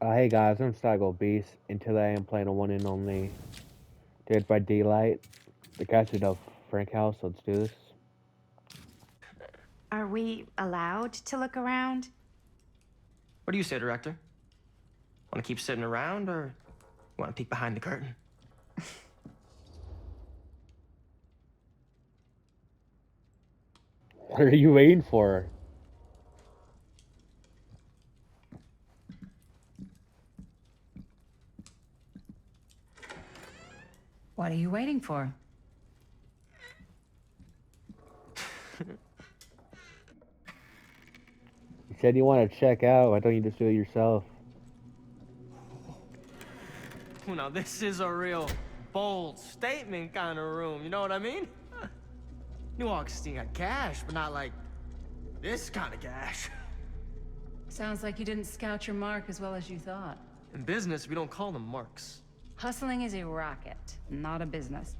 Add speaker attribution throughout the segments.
Speaker 1: Hey guys, I'm Staggle Beast, and today I'm playing a one and only Dead by Daylight, the Castle of Frank House. Let's do this.
Speaker 2: Are we allowed to look around?
Speaker 3: What do you say, director? Want to keep sitting around or want to peek behind the curtain?
Speaker 1: What are you waiting for?
Speaker 4: What are you waiting for?
Speaker 1: You said you want to check out. Why don't you just do it yourself?
Speaker 3: Well, now this is a real bold statement kind of room, you know what I mean? New Augustine got cash, but not like this kind of cash.
Speaker 4: Sounds like you didn't scout your mark as well as you thought.
Speaker 3: In business, we don't call them marks.
Speaker 4: Hustling is a racket, not a business.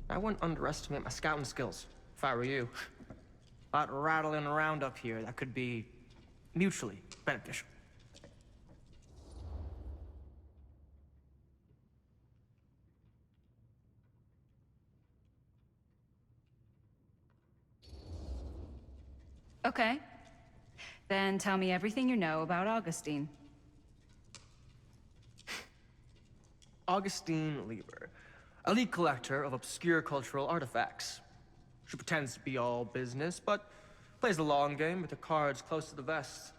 Speaker 3: I wouldn't underestimate my scouting skills, if I were you. A lot rattling around up here that could be mutually beneficial.
Speaker 4: Okay. Then tell me everything you know about Augustine.
Speaker 3: Augustine Lieber, elite collector of obscure cultural artifacts. She pretends to be all business, but plays the long game with the cards close to the vest.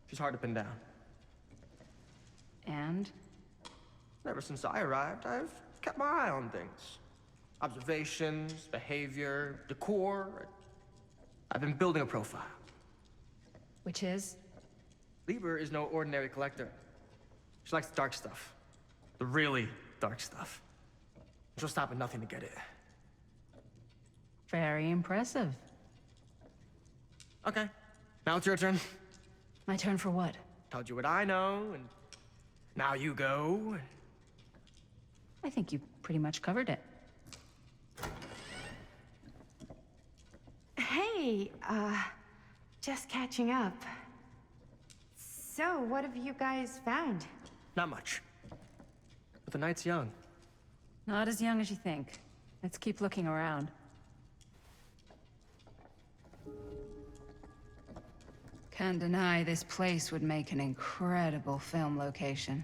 Speaker 3: She's hard to pin down.
Speaker 4: And?
Speaker 3: Ever since I arrived, I've kept my eye on things. Observations, behavior, decor. I've been building a profile.
Speaker 4: Which is?
Speaker 3: Lieber is no ordinary collector. She likes the dark stuff. The really dark stuff. She'll stop at nothing to get it.
Speaker 4: Very impressive.
Speaker 3: Okay, now it's your turn.
Speaker 4: My turn for what?
Speaker 3: Told you what I know, and now you go.
Speaker 4: I think you pretty much covered it.
Speaker 2: Hey, just catching up. So, what have you guys found?
Speaker 3: Not much. But the night's young.
Speaker 4: Not as young as you think. Let's keep looking around. Can't deny this place would make an incredible film location.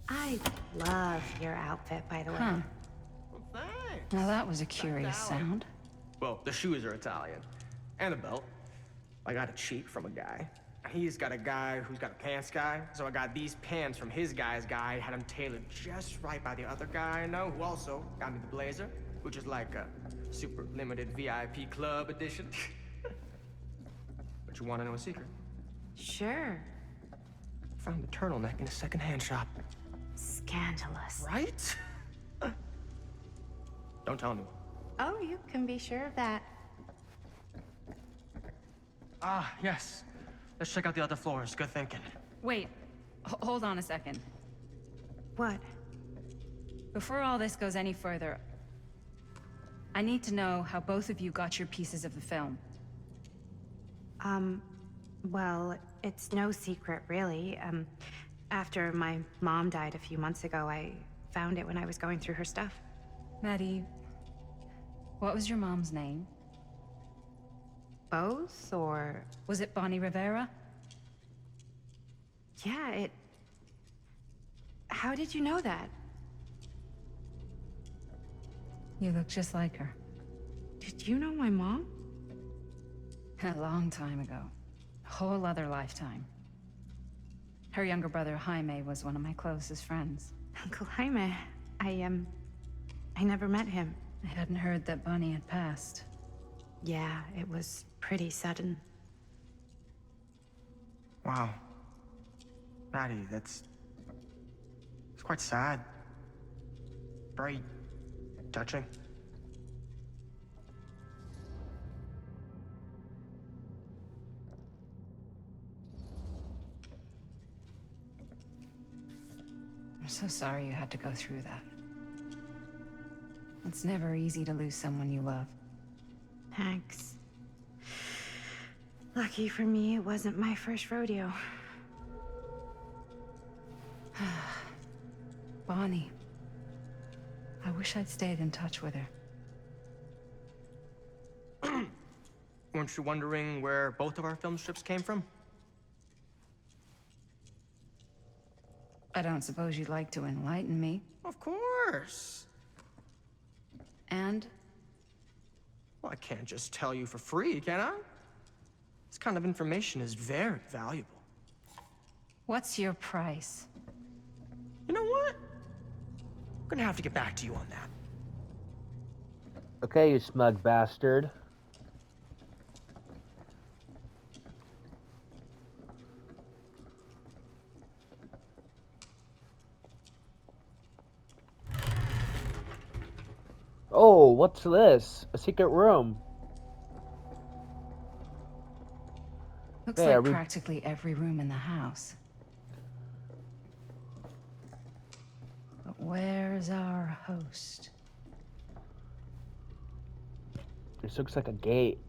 Speaker 2: I love your outfit, by the way.
Speaker 4: Huh.
Speaker 3: Well, thanks.
Speaker 4: Now that was a curious sound.
Speaker 3: Well, the shoes are Italian. And the belt. I got a cheat from a guy. He's got a guy who's got a pants guy, so I got these pants from his guy's guy, had them tailored just right by the other guy I know, who also got me the blazer, which is like a super limited VIP club edition. But you want to know a secret?
Speaker 2: Sure.
Speaker 3: Found the turtleneck in a secondhand shop.
Speaker 2: Scandalous.
Speaker 3: Right? Don't tell anyone.
Speaker 2: Oh, you can be sure of that.
Speaker 3: Ah, yes. Let's check out the other floors. Good thinking.
Speaker 4: Wait, hold on a second.
Speaker 2: What?
Speaker 4: Before all this goes any further, I need to know how both of you got your pieces of the film.
Speaker 2: Well, it's no secret, really. After my mom died a few months ago, I found it when I was going through her stuff.
Speaker 4: Maddie, what was your mom's name?
Speaker 2: Both, or...
Speaker 4: Was it Bonnie Rivera?
Speaker 2: Yeah, it... How did you know that?
Speaker 4: You look just like her.
Speaker 2: Did you know my mom?
Speaker 4: A long time ago. A whole other lifetime. Her younger brother, Jaime, was one of my closest friends.
Speaker 2: Uncle Jaime. I never met him.
Speaker 4: I hadn't heard that Bonnie had passed.
Speaker 2: Yeah, it was pretty sudden.
Speaker 3: Wow. Maddie, it's quite sad. Very touching.
Speaker 4: I'm so sorry you had to go through that. It's never easy to lose someone you love.
Speaker 2: Thanks. Lucky for me, it wasn't my first rodeo.
Speaker 4: Bonnie. I wish I'd stayed in touch with her.
Speaker 3: Weren't you wondering where both of our film strips came from?
Speaker 4: I don't suppose you'd like to enlighten me.
Speaker 3: Of course.
Speaker 4: And?
Speaker 3: Well, I can't just tell you for free, can I? This kind of information is very valuable.
Speaker 4: What's your price?
Speaker 3: You know what? I'm gonna have to get back to you on that.
Speaker 1: Okay, you smug bastard. Oh, what's this? A secret room.
Speaker 4: Looks
Speaker 1: Hey, are
Speaker 4: like
Speaker 1: we-
Speaker 4: practically every room in the house. But where's our host?
Speaker 1: This looks like a gate.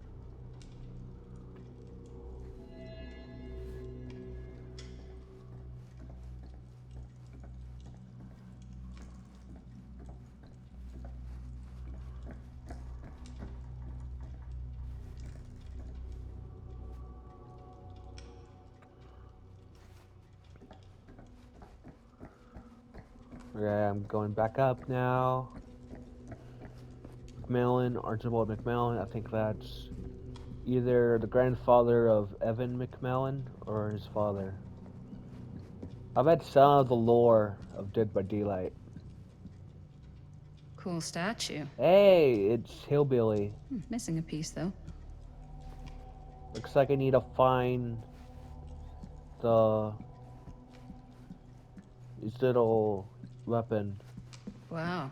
Speaker 1: Yeah, I'm going back up now. McMillan, Archibald McMillan. I think that's either the grandfather of Evan McMillan or his father. I've had some of the lore of Dead by Daylight.
Speaker 4: Cool statue.
Speaker 1: Hey, it's Hillbilly.
Speaker 4: Missing a piece, though.
Speaker 1: Looks like I need to find his little weapon.
Speaker 4: Wow.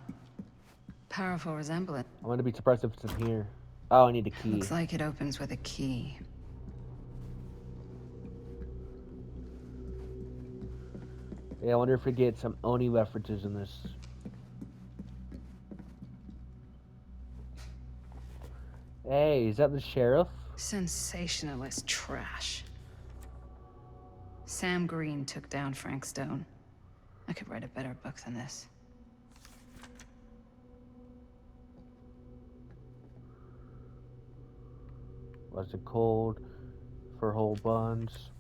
Speaker 4: Powerful resemblance.
Speaker 1: I'm gonna be surprised if it's in here. Oh, I need a key.
Speaker 4: Looks like it opens with a key.
Speaker 1: Yeah, I wonder if we get some Oni references in this. Hey, is that the sheriff?
Speaker 4: Sensationalist trash. Sam Green took down Frank Stone. I could write a better book than this.
Speaker 1: Was it cold for whole buns?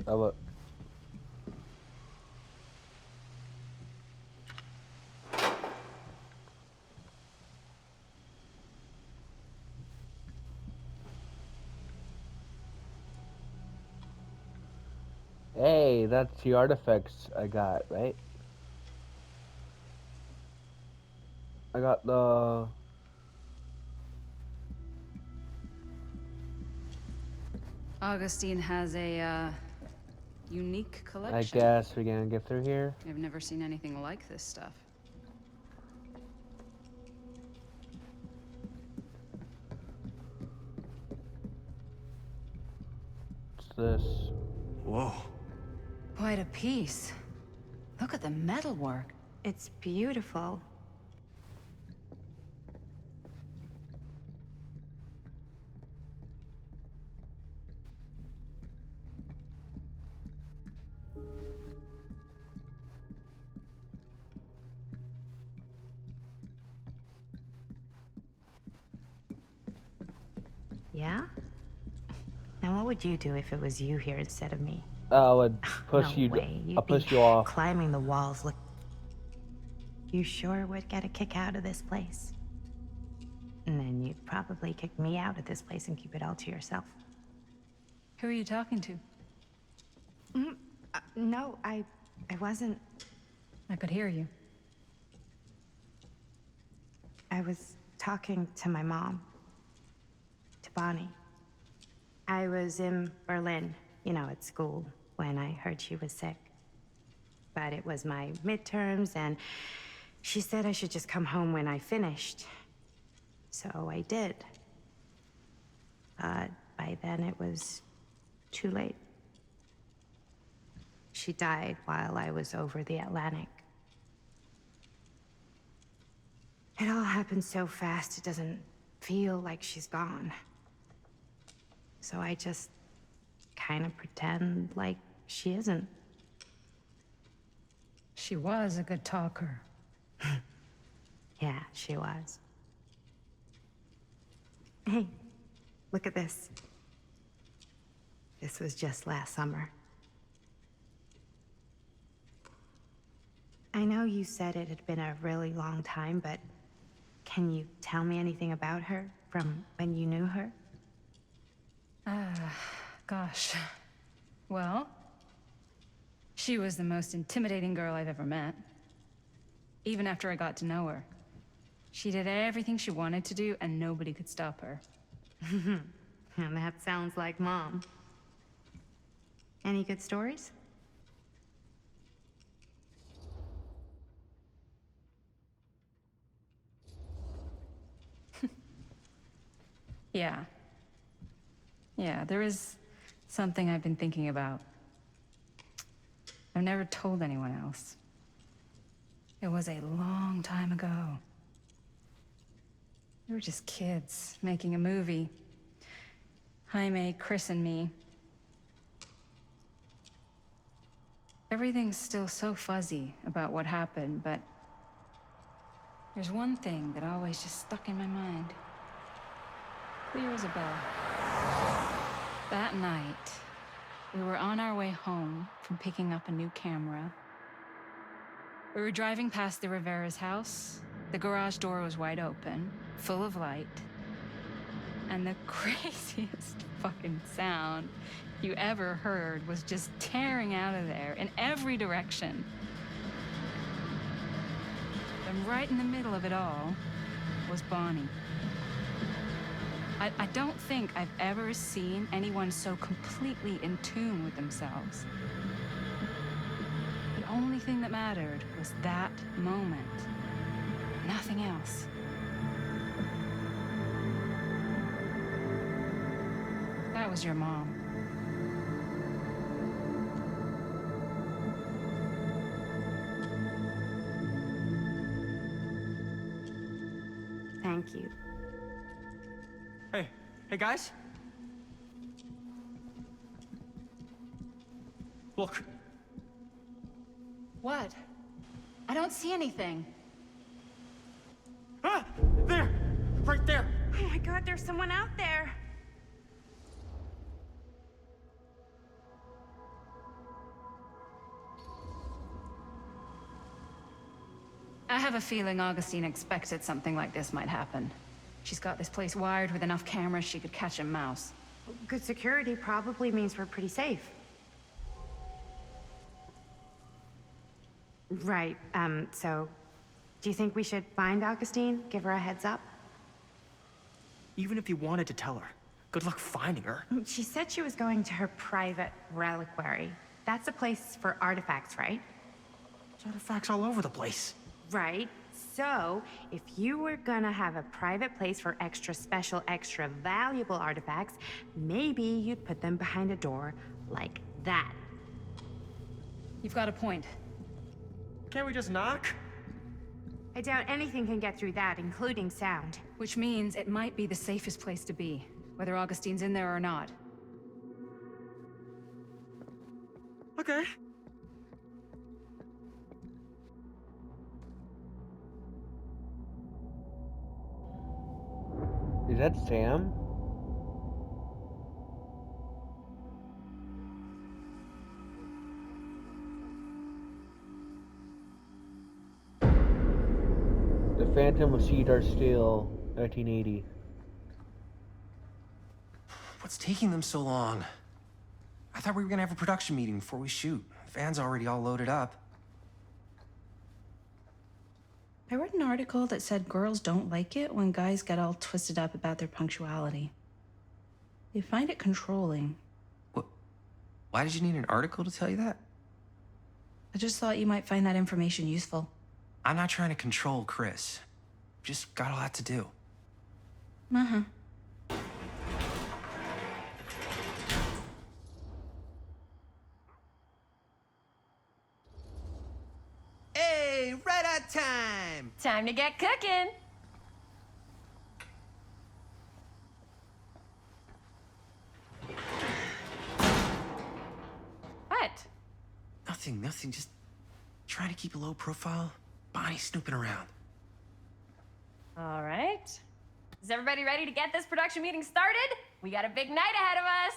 Speaker 1: Oh, look. Hey, that's the artifacts I got, right? I got the...
Speaker 4: Augustine has a, unique
Speaker 1: I
Speaker 4: collection.
Speaker 1: guess we're gonna get through here.
Speaker 4: I've never seen anything like this stuff.
Speaker 1: What's this?
Speaker 3: Whoa.
Speaker 4: Quite a piece. Look at the metalwork.
Speaker 2: It's beautiful. Yeah? Now what would you do if it was you here instead of me?
Speaker 1: I would push
Speaker 2: No
Speaker 1: you.
Speaker 2: way. You'd
Speaker 1: I'll push
Speaker 2: be
Speaker 1: you off.
Speaker 2: climbing the walls. Look, you sure would get a kick out of this place. And then you'd probably kick me out of this place and keep it all to yourself.
Speaker 4: Who are you talking to?
Speaker 2: No, I wasn't.
Speaker 4: I could hear you.
Speaker 2: I was talking to my mom. To Bonnie. I was in Berlin, you know, at school, when I heard she was sick. But it was my midterms, and she said I should just come home when I finished. So I did. But by then it was too late. She died while I was over the Atlantic. It all happened so fast, it doesn't feel like she's gone. So I just kind of pretend like she isn't.
Speaker 4: She was a good talker.
Speaker 2: Yeah, she was. Hey, look at this. This was just last summer. I know you said it had been a really long time, but can you tell me anything about her from when you knew her?
Speaker 4: Gosh. Well, she was the most intimidating girl I've ever met. Even after I got to know her. She did everything she wanted to do, and nobody could stop her.
Speaker 2: And that sounds like Mom. Any good stories?
Speaker 4: Yeah. Yeah, there is something I've been thinking about. I've never told anyone else. It was a long time ago. We were just kids, making a movie. Jaime, Chris, and me. Everything's still so fuzzy about what happened, but there's one thing that always just stuck in my mind. Clear as a bell. That night, we were on our way home from picking up a new camera. We were driving past the Rivera's house. The garage door was wide open, full of light. And the craziest fucking sound you ever heard was just tearing out of there in every direction. And right in the middle of it all was Bonnie. I don't think I've ever seen anyone so completely in tune with themselves. The only thing that mattered was that moment. Nothing else. That was your mom.
Speaker 2: Thank you.
Speaker 3: Hey guys. Look.
Speaker 4: What? I don't see anything.
Speaker 3: Ah! There! Right there!
Speaker 2: Oh my God, there's someone out there.
Speaker 4: I have a feeling Augustine expected something like this might happen. She's got this place wired with enough cameras she could catch a mouse.
Speaker 2: Good security probably means we're pretty safe. Right, so do you think we should find Augustine? Give her a heads up?
Speaker 3: Even if you wanted to tell her, good luck finding her.
Speaker 2: She said she was going to her private reliquary. That's a place for artifacts, right?
Speaker 3: There's artifacts all over the place.
Speaker 2: Right. So, if you were gonna have a private place for extra special, extra valuable artifacts, maybe you'd put them behind a door like that.
Speaker 4: You've got a point.
Speaker 3: Can't we just knock?
Speaker 2: I doubt anything can get through that, including sound.
Speaker 4: Which means it might be the safest place to be, whether Augustine's in there or not.
Speaker 3: Okay.
Speaker 1: Is that Sam? The Phantom of Cedar Steel, 1980.
Speaker 5: What's taking them so long? I thought we were gonna have a production meeting before we shoot. The van's already all loaded up.
Speaker 6: I read an article that said girls don't like it when guys get all twisted up about their punctuality. They find it controlling.
Speaker 5: What? Why did you need an article to tell you that?
Speaker 6: I just thought you might find that information useful.
Speaker 5: I'm not trying to control Chris. Just got a lot to do.
Speaker 6: Uh-huh.
Speaker 5: Hey, right on time!
Speaker 7: Time to get cooking. What?
Speaker 5: Nothing, just trying to keep a low profile. Bonnie snooping around.
Speaker 7: All right. Is everybody ready to get this production meeting started? We got a big night ahead of us.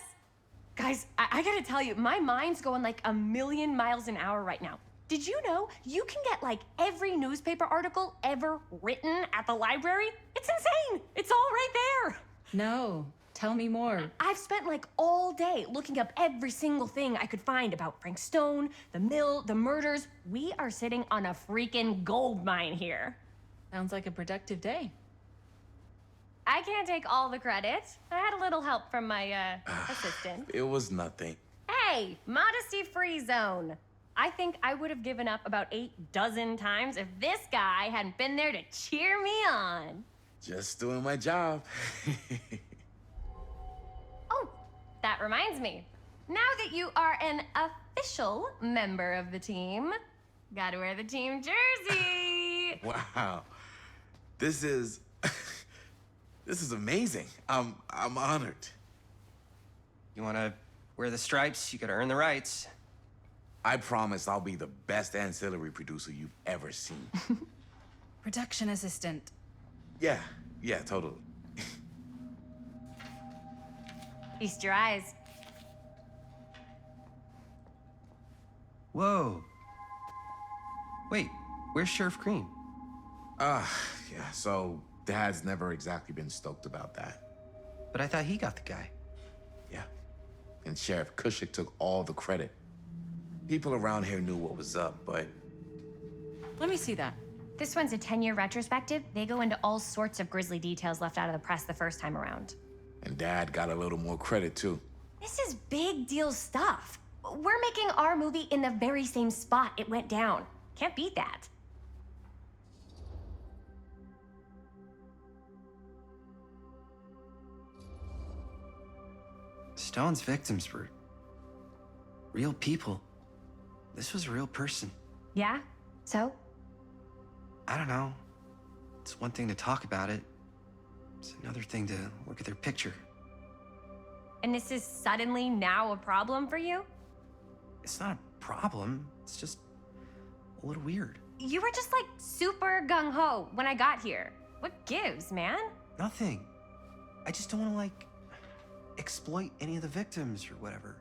Speaker 7: Guys, I gotta tell you, my mind's going like a million miles an hour right now. Did you know you can get like every newspaper article ever written at the library? It's insane. It's all right there.
Speaker 6: No, tell me more.
Speaker 7: I've spent like all day looking up every single thing I could find about Frank Stone, the mill, the murders. We are sitting on a freaking gold mine here.
Speaker 6: Sounds like a productive day.
Speaker 7: I can't take all the credit. I had a little help from my assistant.
Speaker 8: It was nothing.
Speaker 7: Hey, modesty-free zone. I think I would have given up about 8 dozen times if this guy hadn't been there to cheer me on.
Speaker 8: Just doing my job.
Speaker 7: Oh, that reminds me. Now that you are an official member of the team, gotta wear the team jersey.
Speaker 8: Wow. This is this is amazing. I'm honored.
Speaker 9: You wanna wear the stripes, you gotta earn the rights.
Speaker 8: I promise I'll be the best ancillary producer you've ever seen.
Speaker 6: Production assistant.
Speaker 8: Yeah, totally.
Speaker 7: Feast your eyes.
Speaker 9: Whoa. Wait, where's Sheriff Green?
Speaker 8: Yeah, so Dad's never exactly been stoked about that.
Speaker 9: But I thought he got the guy.
Speaker 8: Yeah. And Sheriff Kushik took all the credit. People around here knew what was up, but
Speaker 6: Let me see that.
Speaker 7: This one's a 10-year retrospective. They go into all sorts of grisly details left out of the press the first time around.
Speaker 8: and Dad got a little more credit too.
Speaker 7: This is big deal stuff. We're making our movie in the very same spot it went down. Can't beat that.
Speaker 9: Stone's victims were real people. This was a real person.
Speaker 7: Yeah? So?
Speaker 9: I don't know. It's one thing to talk about it. It's another thing to look at their picture.
Speaker 7: And this is suddenly now a problem for you?
Speaker 9: It's not a problem. It's just a little weird.
Speaker 7: You were just like super gung-ho when I got here. What gives, man?
Speaker 9: Nothing. I just don't want to, like, exploit any of the victims or whatever.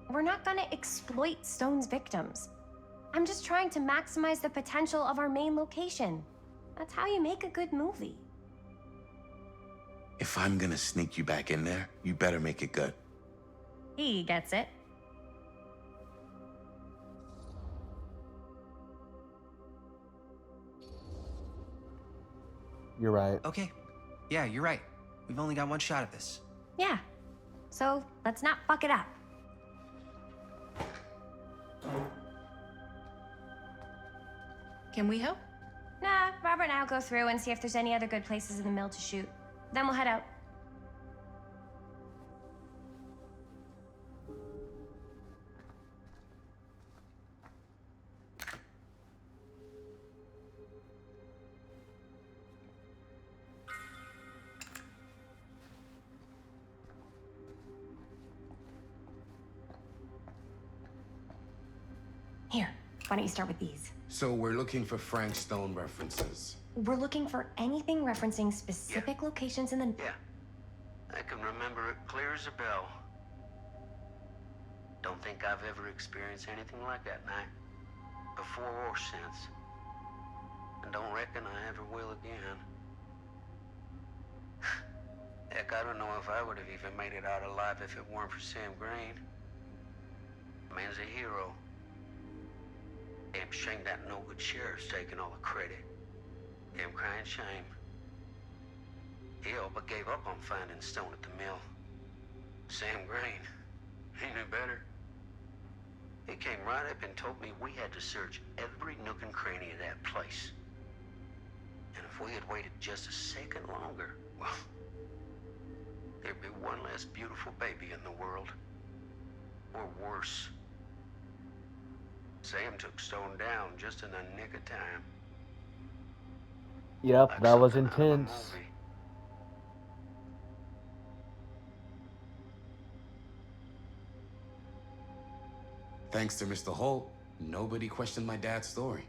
Speaker 7: We're not gonna exploit Stone's victims. I'm just trying to maximize the potential of our main location. That's how you make a good movie.
Speaker 8: If I'm gonna sneak you back in there, you better make it good.
Speaker 7: He gets it.
Speaker 1: You're right.
Speaker 9: Okay. Yeah, you're right. We've only got one shot at this.
Speaker 7: Yeah. So let's not fuck it up.
Speaker 6: Can we help?
Speaker 7: Nah, Robert and I'll go through and see if there's any other good places in the mill to shoot. Then we'll head out. Here, why don't you start with these?
Speaker 8: So we're looking for Frank Stone references.
Speaker 7: We're looking for anything referencing specific locations in the...
Speaker 10: Yeah. I can remember it clear as a bell. Don't think I've ever experienced anything like that night. Before or since. And don't reckon I ever will again. Heck, I don't know if I would have even made it out alive if it weren't for Sam Green. Man's a hero. Damn shame that no-good sheriff's taking all the credit. Damn crying shame. He all but gave up on finding Stone at the mill. Sam Green, he knew better. He came right up and told me we had to search every nook and cranny of that place. And if we had waited just a second longer, well, best beautiful baby in the world. Or worse. Sam took Stone down just in the nick of time.
Speaker 1: Yep,
Speaker 10: Like
Speaker 1: that was
Speaker 10: something out of a
Speaker 1: intense.
Speaker 10: movie.
Speaker 8: Thanks to Mr. Holt, nobody questioned my dad's story.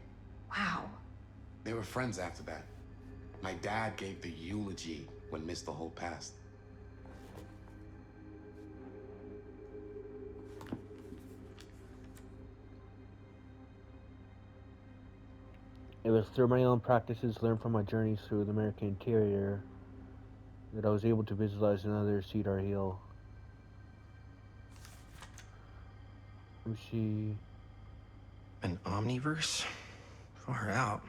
Speaker 7: Wow.
Speaker 8: They were friends after that. My dad gave the eulogy when Mr. Holt passed.
Speaker 1: It was through my own practices learned from my journeys through the American interior that I was able to visualize another Cedar Hill. Was she...
Speaker 5: An omniverse? Far out.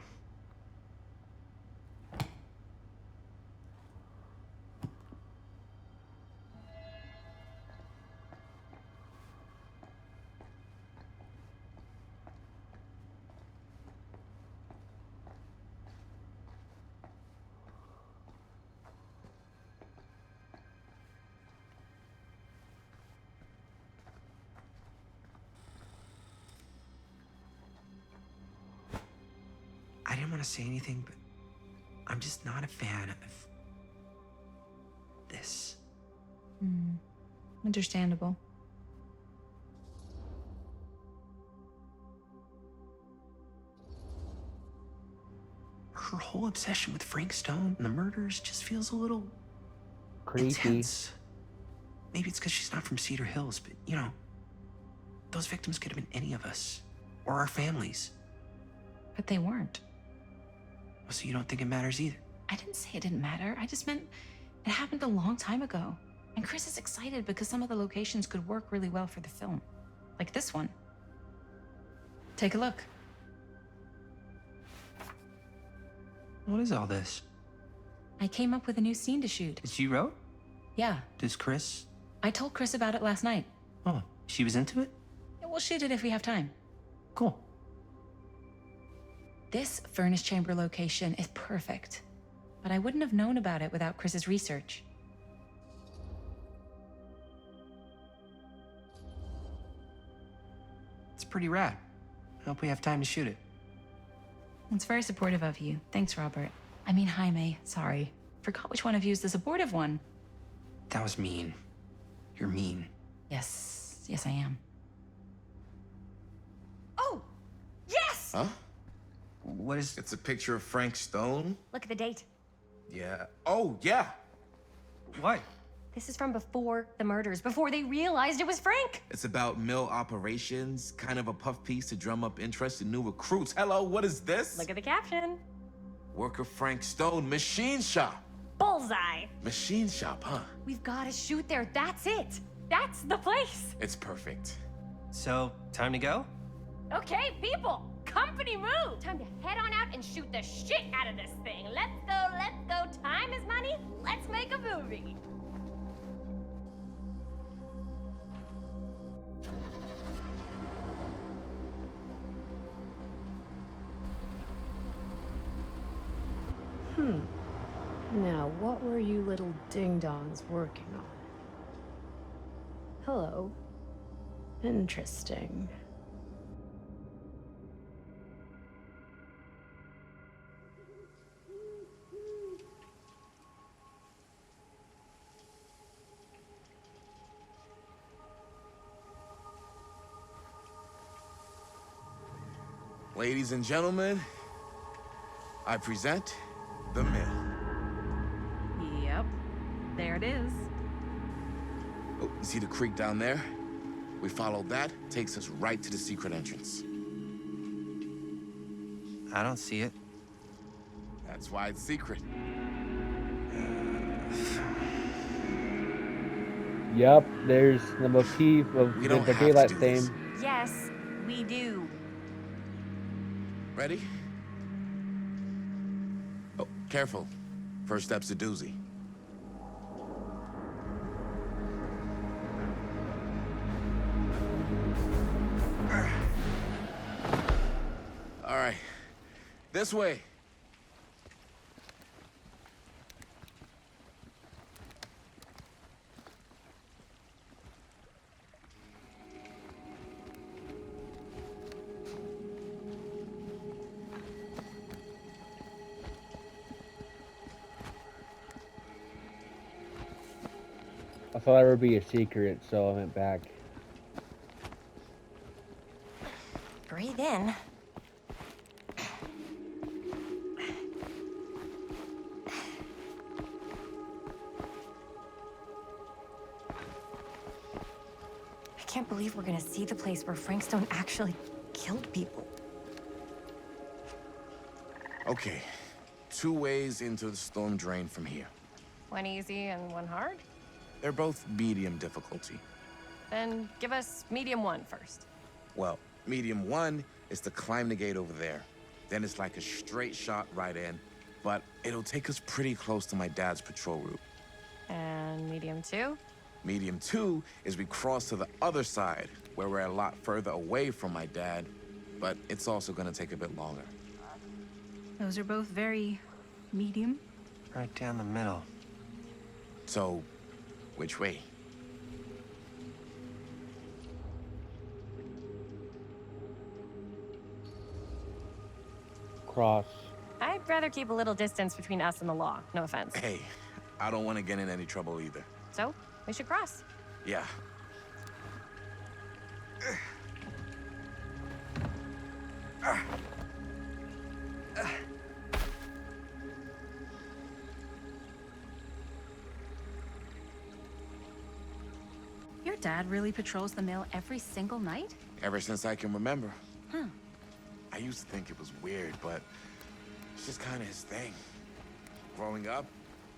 Speaker 5: I didn't want to say anything, but I'm just not a fan of this.
Speaker 6: Understandable.
Speaker 5: Her whole obsession with Frank Stone and the murders just feels a little
Speaker 1: creepy?
Speaker 5: intense. Maybe it's because she's not from Cedar Hills, but you know, those victims could have been any of us or our families.
Speaker 6: But they weren't.
Speaker 5: So you don't think it matters either?
Speaker 6: I didn't say it didn't matter. I just meant it happened a long time ago. And Chris is excited because some of the locations could work really well for the film. Like this one. Take a look.
Speaker 5: What is all this?
Speaker 6: I came up with a new scene to shoot.
Speaker 5: That you wrote?
Speaker 6: Yeah,
Speaker 5: Does Chris?
Speaker 6: I told Chris about it last night.
Speaker 5: Oh, she was into it?
Speaker 6: Yeah, we'll shoot it if we have time.
Speaker 5: Cool.
Speaker 6: This furnace chamber location is perfect. But I wouldn't have known about it without Chris's research.
Speaker 5: It's pretty rad. I hope we have time to shoot it.
Speaker 6: It's very supportive of you. Thanks, Robert. I mean, Jaime, sorry. Forgot which one of you is the supportive one.
Speaker 5: That was mean. You're mean.
Speaker 6: Yes, I am.
Speaker 7: Oh! Yes!
Speaker 8: Huh?
Speaker 5: What is...
Speaker 8: It's a picture of Frank Stone?
Speaker 7: Look at the date.
Speaker 8: Yeah. Oh, yeah.
Speaker 5: What?
Speaker 7: This is from before the murders, before they realized it was Frank.
Speaker 8: It's about mill operations, kind of a puff piece to drum up interest in new recruits. Hello, what is this?
Speaker 7: Look at the caption.
Speaker 8: Worker Frank Stone, machine shop.
Speaker 7: Bullseye.
Speaker 8: Machine shop, huh?
Speaker 7: We've got to shoot there. That's it. That's the place.
Speaker 8: It's perfect.
Speaker 5: So, time to go?
Speaker 7: Okay, people. Company move. Time to head on out and shoot the shit out of this thing. Let's go, let's go. Time is money. Let's make a movie.
Speaker 11: Now, what were you little ding-dongs working on? Hello. Interesting.
Speaker 8: Ladies and gentlemen, I present The Mill.
Speaker 6: Yep, there it is.
Speaker 8: Oh, you see the creek down there? We follow that, takes us right to the secret entrance.
Speaker 5: I don't see it.
Speaker 8: That's why it's secret.
Speaker 1: Yep, there's the motif of
Speaker 8: We
Speaker 1: the
Speaker 8: don't have to
Speaker 1: daylight
Speaker 8: do
Speaker 1: theme.
Speaker 8: this.
Speaker 7: Yes, we do.
Speaker 8: Ready? Oh, careful. First step's a doozy. All right, this way.
Speaker 1: I thought it would be a secret, so I went back.
Speaker 7: Breathe in. I can't believe we're gonna see the place where Frank Stone actually killed people.
Speaker 8: Okay, 2 ways into the storm drain from here.
Speaker 7: One easy and one hard?
Speaker 8: They're both medium difficulty.
Speaker 7: Then give us medium one first.
Speaker 8: Well, medium 1 is to climb the gate over there. Then it's like a straight shot right in, but it'll take us pretty close to my dad's patrol route.
Speaker 7: And medium two?
Speaker 8: Medium 2 is we cross to the other side, where we're a lot further away from my dad, but it's also gonna take a bit longer.
Speaker 6: Those are both very medium.
Speaker 9: Right down the middle.
Speaker 8: So, which way?
Speaker 1: Cross.
Speaker 7: I'd rather keep a little distance between us and the law. No offense.
Speaker 8: Hey, I don't want to get in any trouble either.
Speaker 7: So, we should cross.
Speaker 8: Yeah.
Speaker 6: Your dad really patrols the mill every single night?
Speaker 8: Ever since I can remember.
Speaker 6: Huh.
Speaker 8: I used to think it was weird, but it's just kind of his thing. Growing up,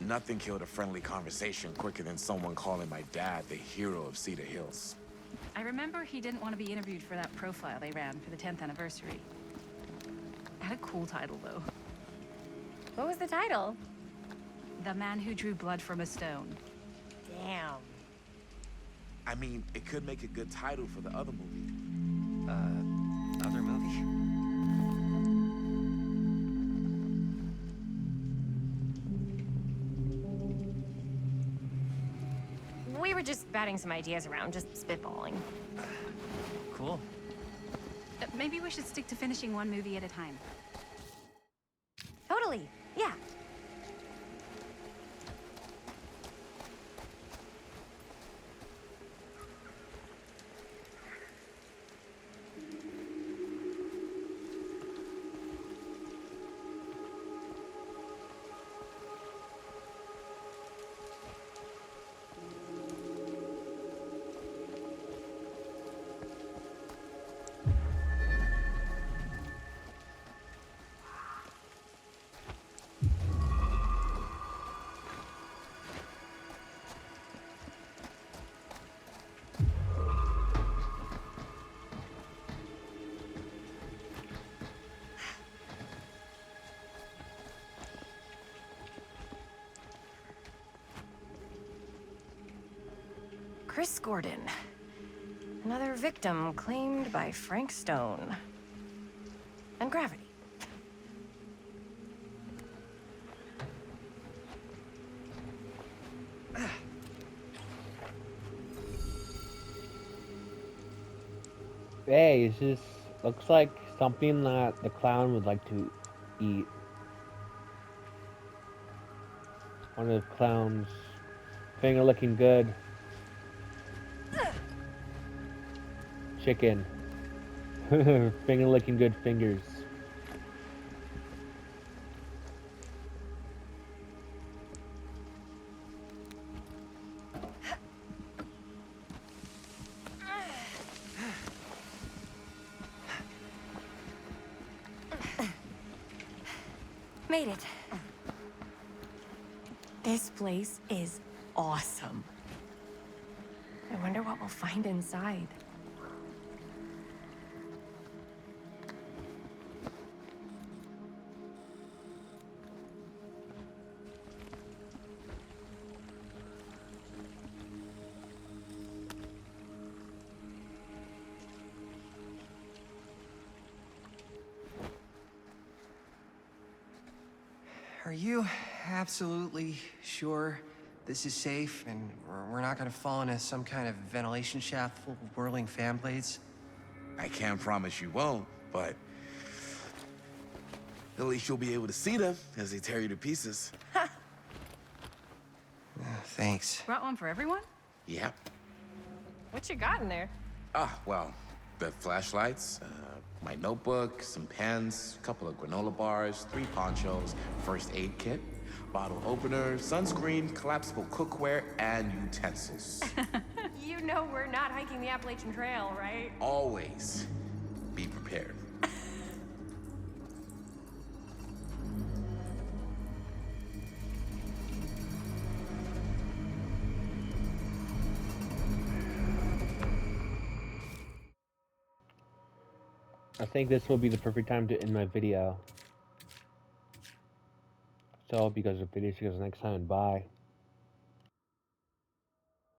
Speaker 8: nothing killed a friendly conversation quicker than someone calling my dad the hero of Cedar Hills.
Speaker 6: I remember he didn't want to be interviewed for that profile they ran for the 10th anniversary. Had a cool title, though.
Speaker 7: What was the title?
Speaker 6: The Man Who Drew Blood from a Stone.
Speaker 7: Damn.
Speaker 8: I mean, it could make a good title for the other movie.
Speaker 9: Other movie?
Speaker 7: We were just batting some ideas around, just spitballing.
Speaker 9: Cool.
Speaker 6: Maybe we should stick to finishing one movie at a time.
Speaker 7: Totally. Yeah. Chris Gordon. Another victim claimed by Frank Stone. And Gravity.
Speaker 1: Hey, it's just looks like something that the clown would like to eat. One of the clown's finger looking good. Chicken. Finger looking good fingers.
Speaker 7: Made it. This place is awesome. I wonder what we'll find inside.
Speaker 9: Are you absolutely sure this is safe and we're not gonna fall into some kind of ventilation shaft full of whirling fan blades?
Speaker 8: I can't promise you won't, but at least you'll be able to see them as they tear you to pieces.
Speaker 9: Thanks.
Speaker 6: Brought one for everyone?
Speaker 8: Yep.
Speaker 7: What you got in there?
Speaker 8: Ah, well, the flashlights, my notebook, some pens, a couple of granola bars, 3 ponchos, first aid kit, bottle opener, sunscreen, collapsible cookware, and utensils.
Speaker 7: You know we're not hiking the Appalachian Trail, right?
Speaker 8: Always be prepared.
Speaker 1: I think this will be the perfect time to end my video. So I hope you guys are finished. See you guys next time. Bye.